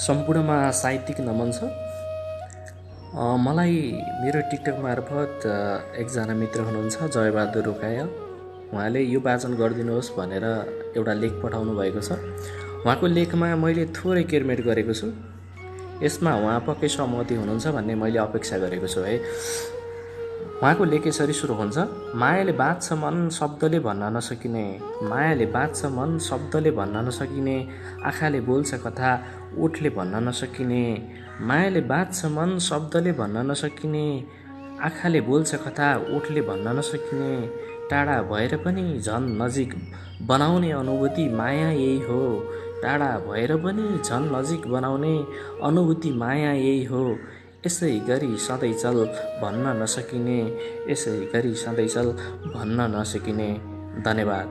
सम्पूर्णमा साहित्यिक नमन छ। मलाई मेरो टिकटक मार्फत एकजना मित्र हुनुहुन्छ जयबहादुर रोकाया, उहाँले यो वाचन गरिदिनुहोस् भनेर एउटा लेख पठाउनु भएको छ। उहाँको लेखमा मैले थोरै केरमेट गरेको छु। यसमा उहाँ पक्कै सहमति हुनुहुन्छ भन्ने मैले अपेक्षा गरेको छु है। उहाँको लेख यसरी सुरु हुन्छ। मायाले बाँच्छ मन शब्दले भन्न नसकिने, मायाले बाँच्छ मन शब्दले भन्न नसकिने, आँखाले बोल्छ कथा ओठले भन्न नसकिने, मायाले बाँच्छ मन शब्दले भन्न नसकिने, आँखाले बोल्छ कथा ओठले भन्न नसकिने, टाढा भएर पनि झन् नजिक बनाउने अनुभूति माया यही हो, टाढा भएर पनि झन् नजिक बनाउने अनुभूति माया यही हो, यसै गरी सधैँ चल भन्न नसकिने, यसै गरी सधैँ चल भन्न नसकिने। धन्यवाद।